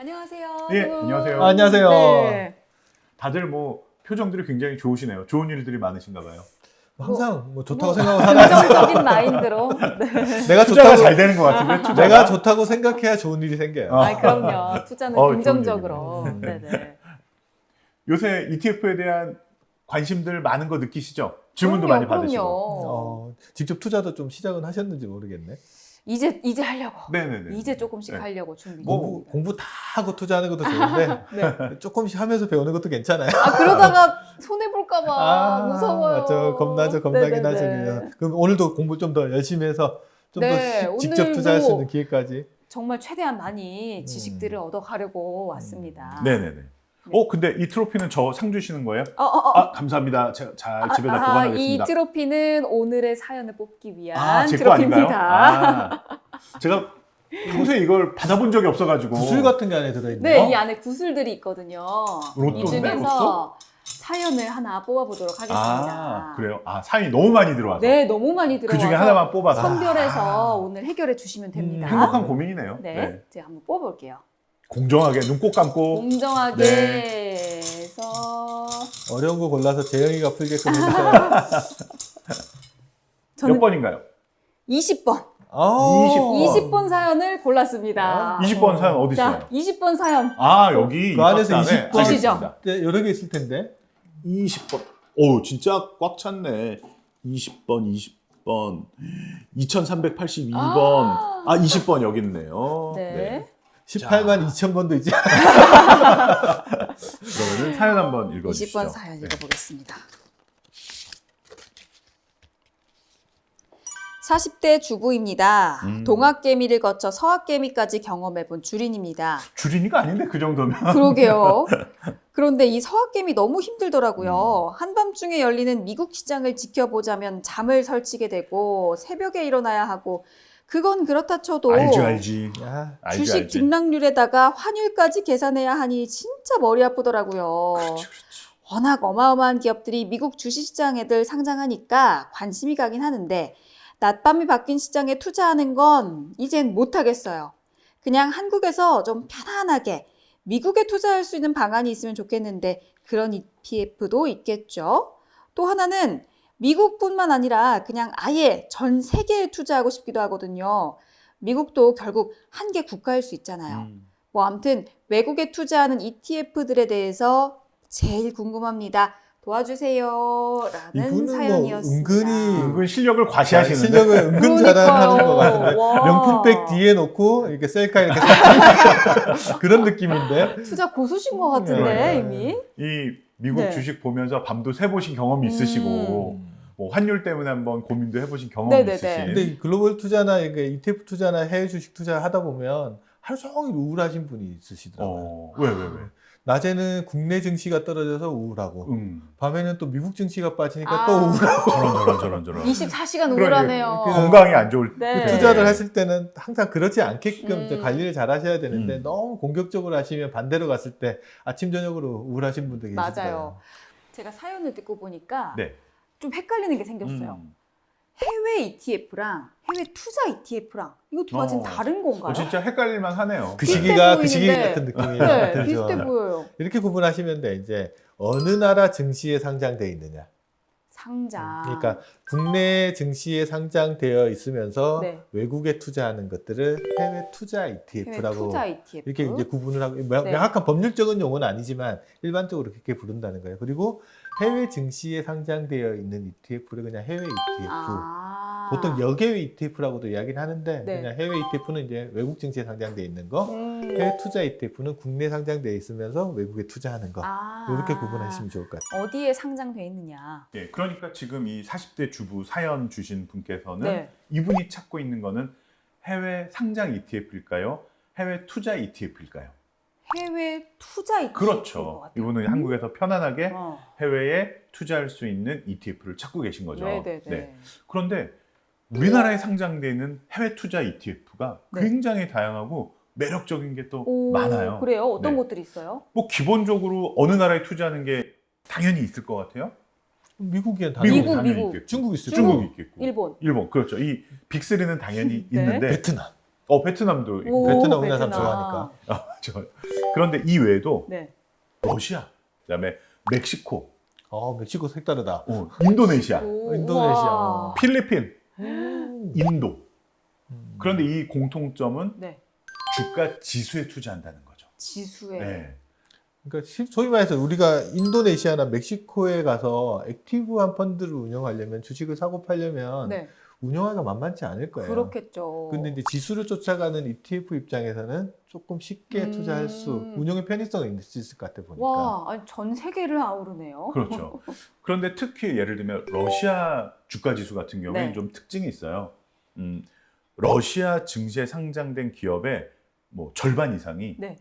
안녕하세요. 예, 안녕하세요. 안녕하세요. 네. 다들 뭐 표정들이 굉장히 좋으시네요. 좋은 일들이 많으신가 봐요. 항상 뭐 좋다고 생각하고 살아야지. 긍정적인 마인드로. 네. 내가 투자가 좋다고 잘 되는 것 같은데 투자가? 내가 좋다고 생각해야 좋은 일이 생겨요. 아, 그럼요. 투자는 좋은 긍정적으로. 얘기네. 네네. 요새 ETF에 대한 관심들 많은 거 느끼시죠? 질문도 그럼요, 많이 받으시고. 그럼요. 직접 투자도 좀 시작은 하셨는지 모르겠네. 이제 하려고. 네네네. 이제 조금씩 네. 하려고 준비. 뭐, 공부 다 하고 투자하는 것도 좋은데 네. 조금씩 하면서 배우는 것도 괜찮아요. 아, 그러다가 손해 볼까봐 무서워요. 맞죠. 겁나죠. 겁나긴 네네네. 하죠. 그냥. 그럼 오늘도 공부 좀 더 열심히 해서 좀 더 네, 직접 투자할 수 오늘도 있는 기회까지. 정말 최대한 많이 지식들을 얻어가려고 왔습니다. 네네네. 근데 이 트로피는 저 상 주시는 거예요? 감사합니다. 제가 잘 집에다 이 보관하겠습니다. 트로피는 오늘의 사연을 뽑기 위한 제 거 아닌가요? 트로피입니다. 제가 평소에 이걸 받아본 적이 없어가지고. 구슬 같은 게 안에 들어있네요. 네, 이 안에 구슬들이 있거든요. 로또인데, 이 중에서 사연을 하나 뽑아보도록 하겠습니다. 아, 그래요? 사연이 너무 많이 들어와서. 네, 너무 많이 들어와서 그 중에 하나만 뽑아서. 선별해서 오늘 해결해 주시면 됩니다. 행복한 고민이네요. 네, 제가 한번 뽑아볼게요. 공정하게 눈 꼭 감고. 공정하게 네. 해서 어려운 거 골라서 재영이가 풀게끔 해주세요. 저는 몇 번인가요? 20번. 20번. 20번 사연을 골랐습니다. 20번 사연 어디 있어요? 자, 20번 사연. 여기 그 안에서 이 박스 안에 20번 아시죠? 네, 여러 개 있을 텐데. 20번. 오, 진짜 꽉 찼네. 20번, 20번. 2382번. 20번 여기 있네요. 네. 18만 2천 번도 있지. 그러면 사연 한번 읽어주시죠. 20번 사연 네. 읽어보겠습니다. 40대 주부입니다. 동학개미를 거쳐 서학개미까지 경험해본 주린입니다. 주린이가 아닌데 그 정도면. 그러게요. 그런데 이 서학개미 너무 힘들더라고요. 한밤중에 열리는 미국 시장을 지켜보자면 잠을 설치게 되고 새벽에 일어나야 하고 그건 그렇다 쳐도 알지. 야, 주식 등락률에다가 환율까지 계산해야 하니 진짜 머리 아프더라고요. 그렇지. 워낙 어마어마한 기업들이 미국 주식시장에들 상장하니까 관심이 가긴 하는데 낮밤이 바뀐 시장에 투자하는 건 이젠 못하겠어요. 그냥 한국에서 좀 편안하게 미국에 투자할 수 있는 방안이 있으면 좋겠는데 그런 ETF도 있겠죠. 또 하나는 미국뿐만 아니라 그냥 아예 전 세계에 투자하고 싶기도 하거든요. 미국도 결국 한 개 국가일 수 있잖아요. 뭐 아무튼 외국에 투자하는 ETF들에 대해서 제일 궁금합니다. 도와주세요. 라는 이분은 사연이었습니다. 은근 실력을 과시하시는데. 실력을 은근 잘하는 것 같은데. 와. 명품백 뒤에 놓고 이렇게 셀카 이렇게 그런 느낌인데. 투자 고수신 것 같은데 네. 이미. 이 미국 네. 주식 보면서 밤도 새보신 경험이 있으시고 뭐 환율 때문에 한번 고민도 해보신 경험이 네네네. 있으신. 근데 이 글로벌 투자나 이게 ETF 투자나 해외 주식 투자 하다 보면 하루 종일 우울하신 분이 있으시더라고요. 왜? 낮에는 국내 증시가 떨어져서 우울하고 밤에는 또 미국 증시가 빠지니까 또 우울하고 저런. 24시간 그러니까 우울하네요. 건강이 안 좋을 때. 네. 투자를 하실 때는 항상 그렇지 않게끔 이제 음. 관리를 잘 하셔야 되는데 음. 너무 공격적으로 하시면 반대로 갔을 때 아침 저녁으로 우울하신 분들 계실 거예요. 맞아요. 제가 사연을 듣고 보니까 네. 좀 헷갈리는 게 생겼어요. 해외 ETF랑 해외 투자 ETF랑 이거 두 가지는 다른 건가요? 진짜 헷갈릴만 하네요. 그 비슷해 시기가 그 시기 보이는데. 같은 느낌이 네, 들죠. 비슷해 보여요. 이렇게 구분하시면 돼. 이제 어느 나라 증시에 상장돼 있느냐. 상장. 그러니까 국내 증시에 상장되어 있으면서 네. 외국에 투자하는 것들을 해외 투자 해외 ETF라고 투자 ETF. 이렇게 이제 구분을 하고 네. 명확한 법률적인 용어는 아니지만 일반적으로 그렇게 부른다는 거예요. 그리고 해외 증시에 상장되어 있는 ETF를 그냥 해외 ETF. 보통 역외 ETF라고도 이야기를 하는데 네. 그냥 해외 ETF는 이제 외국 증시에 상장되어 있는 거, 해외 투자 ETF는 국내 상장되어 있으면서 외국에 투자하는 거. 이렇게 구분하시면 좋을 것 같아요. 어디에 상장돼 있느냐. 예, 그러니까 지금 이 40대 주부 사연 주신 분께서는 네. 이분이 찾고 있는 거는 해외 상장 ETF일까요? 해외 투자 ETF일까요? 해외 투자 ETF인 것 그렇죠. 같아요. 이분은 한국에서 편안하게 어. 해외에 투자할 수 있는 ETF를 찾고 계신 거죠. 네네네. 네. 그런데 우리나라에 상장되는 해외 투자 ETF가 네. 굉장히 다양하고 매력적인 게 또 오, 많아요. 그래요? 어떤 네. 것들이 있어요? 뭐 기본적으로 어느 나라에 투자하는 게 당연히 있을 것 같아요. 미국엔 미국, 당연히 미국. 있겠고. 중국 있을 중국. 거고. 중국 있겠고. 일본. 그렇죠. 이 빅3는 당연히 네. 있는데 베트남. 베트남도 있고. 오, 베트남 우리나라 사람 좋아하니까. 저 그런데 이 외에도 네. 러시아, 그다음에 멕시코, 멕시코 색다르다. 인도네시아, 인도네시아. 우와. 필리핀, 인도. 음. 그런데 이 공통점은 네. 주가 지수에 투자한다는 거죠. 지수에. 네. 그러니까 소위 말해서 우리가 인도네시아나 멕시코에 가서 액티브한 펀드를 운영하려면 주식을 사고 팔려면 네. 운영하기가 만만치 않을 거예요. 그렇겠죠. 근데 이제 지수를 쫓아가는 ETF 입장에서는 조금 쉽게 투자할 수, 운영의 편의성이 있을 수 있을 것 같아 보니까. 와, 아니, 전 세계를 아우르네요. 그렇죠. 그런데 특히 예를 들면 러시아 주가 지수 같은 경우에는 네. 좀 특징이 있어요. 러시아 증시에 상장된 기업의 뭐 절반 이상이 네.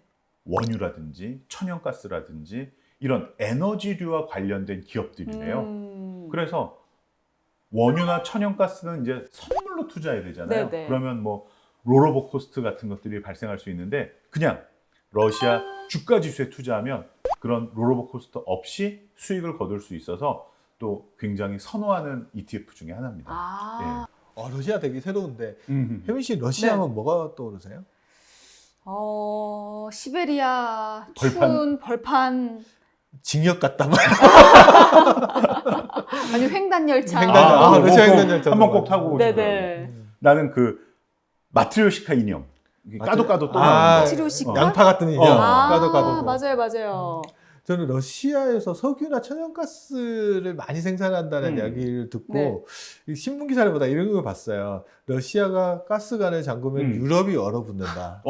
원유라든지 천연가스라든지 이런 에너지류와 관련된 기업들이래요. 그래서 원유나 천연가스는 이제 선물로 투자해야 되잖아요. 네네. 그러면 뭐 롤오버 코스트 같은 것들이 발생할 수 있는데 그냥 러시아 주가 지수에 투자하면 그런 롤오버 코스트 없이 수익을 거둘 수 있어서 또 굉장히 선호하는 ETF 중에 하나입니다. 아, 러시아 되게 새로운데. 네. 혜민 씨 러시아 하면 뭐가 떠오르세요? 시베리아 벌판. 추운 벌판 징역 같다 말. 아니 횡단 열차. 횡단- 러시아 횡단열차. 한번 꼭 타고 오고 싶어요. 네네. 나는 그 마트리오시카 인형 까도 또 나오는 거. 마트리오시카? 양파 같은 인형. 까도. 맞아요, 맞아요. 저는 러시아에서 석유나 천연가스를 많이 생산한다는 이야기를 듣고 네. 이 신문 기사를 보다 이런 걸 봤어요. 러시아가 가스관을 잠그면 유럽이 얼어붙는다.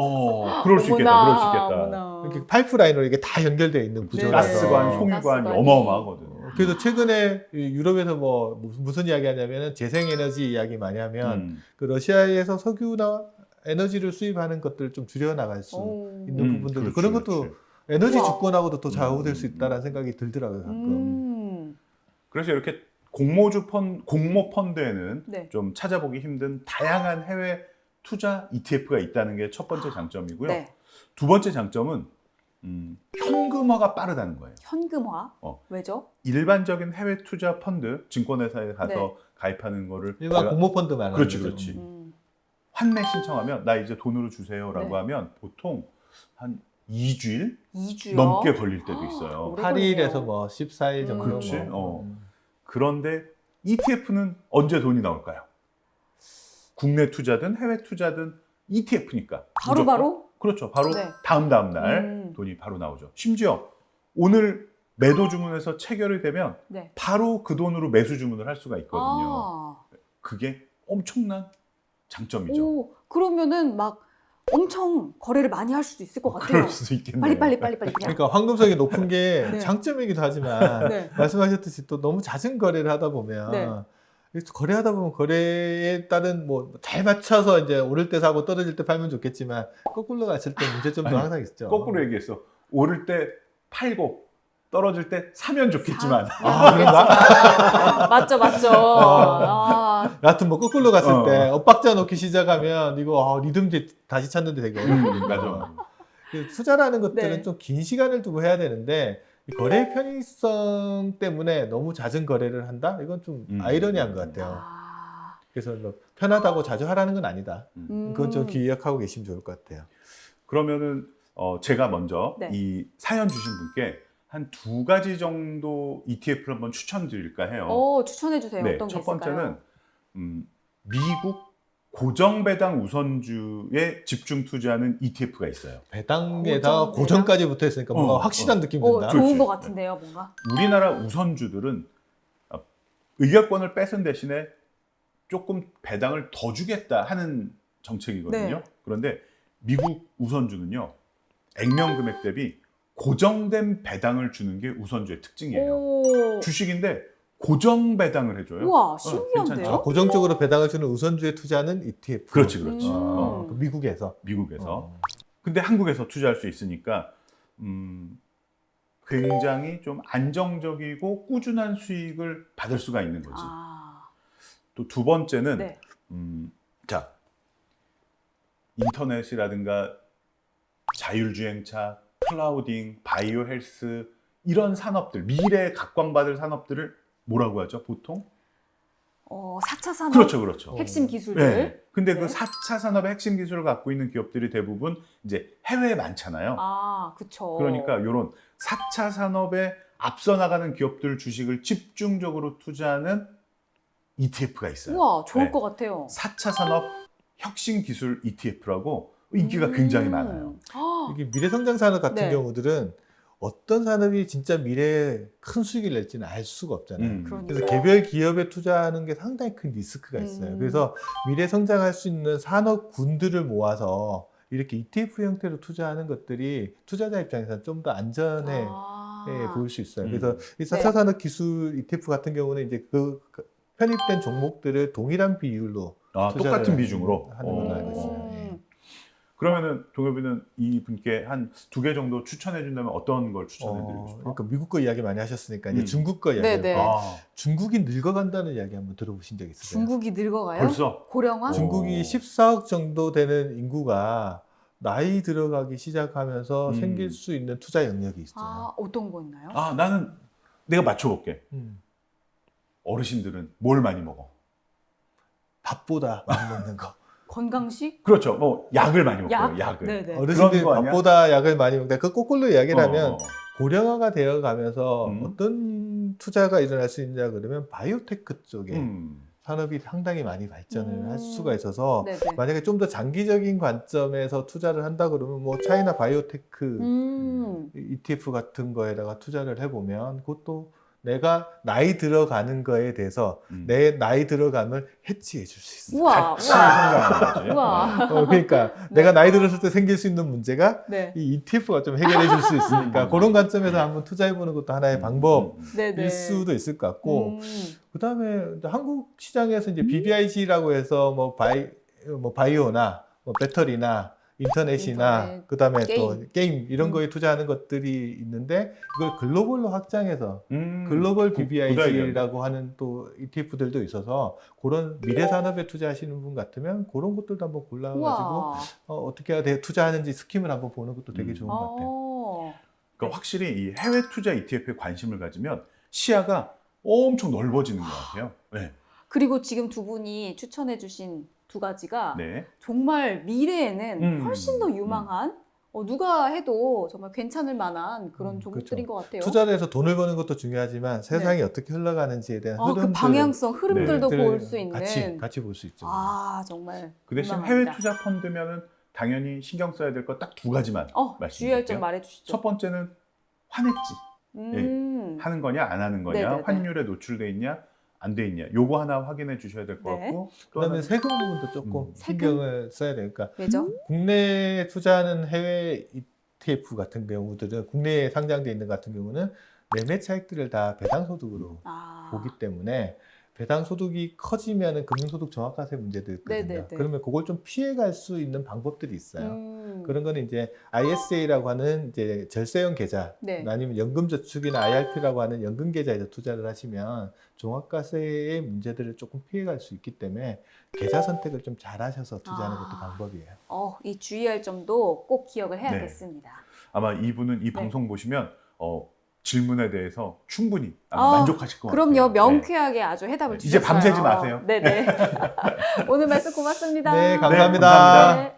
그럴 수 있겠다. 그럴 수 있겠다. 어머나. 이렇게 파이프라인으로 이게 다 연결되어 있는 네. 구조라서. 가스관, 송유관이 가스관이. 어마어마하거든. 그래서 최근에 유럽에서 뭐 무슨 이야기 하냐면은 재생에너지 이야기 많이 하면 그 러시아에서 석유나 에너지를 수입하는 것들을 좀 줄여나갈 수 있는 부분들 그렇지, 그런 것도 그렇지. 에너지 우와. 주권하고도 또 좌우될 수 있다는 생각이 들더라고요 가끔. 그래서 이렇게 공모 펀드에는 네. 좀 찾아보기 힘든 다양한 해외 투자 ETF가 있다는 게 첫 번째 장점이고요. 네. 두 번째 장점은 현금화가 빠르다는 거예요. 현금화? 왜죠? 일반적인 해외 투자 펀드, 증권회사에 가서 네. 가입하는 거를 일반 내가- 공모펀드 말하는 그렇지, 거죠. 그렇지. 환매 신청하면 나 이제 돈으로 주세요라고 네. 하면 보통 한 2주일 2주요? 넘게 걸릴 때도 있어요. 오래 8일에서 뭐 14일 정도. 그렇지. 뭐. 그런데 ETF는 언제 돈이 나올까요? 국내 투자든 해외 투자든 ETF니까. 바로? 그렇죠. 바로 네. 다음 날 돈이 바로 나오죠. 심지어 오늘 매도 주문해서 체결이 되면 네. 바로 그 돈으로 매수 주문을 할 수가 있거든요. 아. 그게 엄청난 장점이죠. 오, 그러면은 막 엄청 거래를 많이 할 수도 있을 것 같아요. 그럴 수도 있겠네요. 빨리 그냥. 그러니까 황금성이 높은 게 네. 장점이기도 하지만 네. 말씀하셨듯이 또 너무 잦은 거래를 하다 보면 네. 거래하다 보면 거래에 따른 뭐 잘 맞춰서 이제 오를 때 사고 떨어질 때 팔면 좋겠지만 거꾸로 갔을 때 문제점도 아니, 항상 있죠. 거꾸로 얘기했어. 오를 때 팔고 떨어질 때 사면 좋겠지만 그런가? 맞죠. 아, 여하튼 뭐 거꾸로 갔을 어. 때 엇박자 놓기 시작하면 이거 리듬 다시 찾는데 되게 어렵거든요. 맞아. 투자라는 것들은 네. 좀 긴 시간을 두고 해야 되는데 이 거래의 편의성 때문에 너무 잦은 거래를 한다? 이건 좀 아이러니한 것 같아요. 아. 그래서 뭐 편하다고 자주 하라는 건 아니다. 음. 그건 좀 기억하고 계시면 좋을 것 같아요. 그러면은 제가 먼저 네. 이 사연 주신 분께 한 2가지 정도 ETF를 한번 추천드릴까 해요. 추천해 주세요. 네, 어떤 게 첫 있을까요? 번째는 미국 고정배당 우선주에 집중 투자하는 ETF가 있어요. 배당에다가 고정 고정까지 붙어 있으니까 뭔가 확실한 느낌 든다. 좋은 그렇지. 것 같은데요, 뭔가. 우리나라 우선주들은 의결권을 뺏은 대신에 조금 배당을 더 주겠다 하는 정책이거든요. 네. 그런데 미국 우선주는요, 액면 금액 대비 고정된 배당을 주는 게 우선주의 특징이에요. 오. 주식인데 고정 배당을 해줘요. 우와, 신기한데요? 괜찮죠? 고정적으로 배당을 주는 우선주에 투자는 ETF. 그렇지. 그 미국에서. 미국에서. 근데 한국에서 투자할 수 있으니까 굉장히 좀 안정적이고 꾸준한 수익을 받을 수가 있는 거지. 또 두 번째는 네. 자, 인터넷이라든가 자율주행차, 클라우딩, 바이오 헬스 이런 산업들, 미래에 각광받을 산업들을 뭐라고 하죠? 보통? 4차 산업 그렇죠, 그렇죠. 핵심 기술들. 네. 근데 네. 그 4차 산업의 핵심 기술을 갖고 있는 기업들이 대부분 이제 해외에 많잖아요. 아, 그쵸. 그러니까 이런 4차 산업에 앞서 나가는 기업들 주식을 집중적으로 투자하는 ETF가 있어요. 우와, 좋을 네. 것 같아요. 4차 산업 혁신 기술 ETF라고 인기가 굉장히 많아요. 이게 미래성장 산업 같은 네. 경우들은 어떤 산업이 진짜 미래에 큰 수익을 낼지는 알 수가 없잖아요. 그러니까. 그래서 개별 기업에 투자하는 게 상당히 큰 리스크가 있어요. 그래서 미래 성장할 수 있는 산업군들을 모아서 이렇게 ETF 형태로 투자하는 것들이 투자자 입장에서는 좀 더 안전해 보일 수 있어요. 그래서 이 4차 네. 산업 기술 ETF 같은 경우는 이제 그 편입된 종목들을 동일한 비율로 투자를 똑같은 비중으로 하는 걸로 알고 있어요. 예. 그러면은 동엽이는 이 분께 한 2개 정도 추천해 준다면 어떤 걸 추천해 드리고 싶어? 그러니까 미국 거 이야기 많이 하셨으니까 이제 중국 거 이야기. 네네. 중국이 늙어간다는 이야기 한번 들어보신 적 있으세요? 중국이 늙어가요? 벌써? 고령화? 중국이 14억 정도 되는 인구가 나이 들어가기 시작하면서 생길 수 있는 투자 영역이 있어요. 아, 어떤 거 있나요? 나는 내가 맞춰볼게. 음. 어르신들은 뭘 많이 먹어? 밥보다 많이 먹는 거. 건강식? 그렇죠. 뭐 약을 많이 먹고요. 약을. 네네. 어르신들이 그런 거 아니야? 밥보다 약을 많이 먹는다. 그 거꾸로 이야기를 하면 어. 고령화가 되어 가면서 음. 어떤 투자가 일어날 수 있냐 그러면 바이오테크 쪽에 음. 산업이 상당히 많이 발전을 할 수가 있어서 네네. 만약에 좀 더 장기적인 관점에서 투자를 한다 그러면 뭐 차이나 바이오테크 ETF 같은 거에다가 투자를 해보면 그것도 내가 나이 들어가는 거에 대해서 내 나이 들어감을 해치해 줄 수 있어요. 우와, 같이 우와. 성장하는 거지. 우와. 그러니까 네. 내가 나이 들었을 때 생길 수 있는 문제가 네. 이 ETF가 좀 해결해 줄 수 있으니까 그런 관점에서 한번 투자해 보는 것도 하나의 방법일 네네. 수도 있을 것 같고 그다음에 한국 시장에서 이제 BBIG라고 해서 뭐 바이오나 뭐 배터리나 인터넷이나 그다음에 또 게임 이런 거에 투자하는 것들이 있는데 이걸 글로벌로 확장해서 글로벌 BBIG라고 하는 또 ETF들도 있어서 그런 미래 산업에 투자하시는 분 같으면 그런 것들도 한번 골라가지고 어떻게 투자하는지 스킴을 한번 보는 것도 되게 좋은 것 같아요. 그러니까 확실히 이 해외 투자 ETF에 관심을 가지면 시야가 엄청 넓어지는 것 같아요. 네. 그리고 지금 두 분이 추천해 주신 두 가지가 네. 정말 미래에는 훨씬 더 유망한 누가 해도 정말 괜찮을 만한 그런 종목들인 그렇죠. 것 같아요. 투자를 해서 돈을 버는 것도 중요하지만 세상이 어떻게 흘러가는지에 대한 그 방향성, 흐름들도 네. 볼 수 있는 같이 볼 수 있죠. 정말 그 대신 유망합니다. 해외 투자 펀드면은 당연히 신경 써야 될 거 딱 2가지만 주의할 점 말씀드릴게요. 말해 주시죠. 첫 번째는 화냈지. 하는 거냐 안 하는 거냐, 네네네. 환율에 노출돼 있냐 안 돼 있냐, 요거 하나 확인해 주셔야 될 것 네. 같고 또 그다음에 하나는 세금 부분도 조금 신경을 써야 되니까 왜죠? 국내에 투자하는 해외 ETF 같은 경우들은 국내에 상장돼 있는 같은 경우는 매매 차익들을 다 배당소득으로 보기 때문에 배당소득이 커지면 금융소득 정확화세 문제도 있거든요. 네네네. 그러면 그걸 좀 피해갈 수 있는 방법들이 있어요. 그런 거는 이제 ISA라고 하는 이제 절세형 계좌, 네. 아니면 연금저축이나 IRP라고 하는 연금 계좌에서 투자를 하시면 종합과세의 문제들을 조금 피해갈 수 있기 때문에 계좌 선택을 좀 잘하셔서 투자하는 것도 방법이에요. 이 주의할 점도 꼭 기억을 해야겠습니다. 아마 이분은 이 네. 방송 보시면 질문에 대해서 충분히 아마 만족하실 것 같아요. 그럼요. 명쾌하게 아주 해답을 이제 주셨어요. 밤새지 마세요. 네네. 오늘 말씀 고맙습니다. 네, 감사합니다. 감사합니다. 네.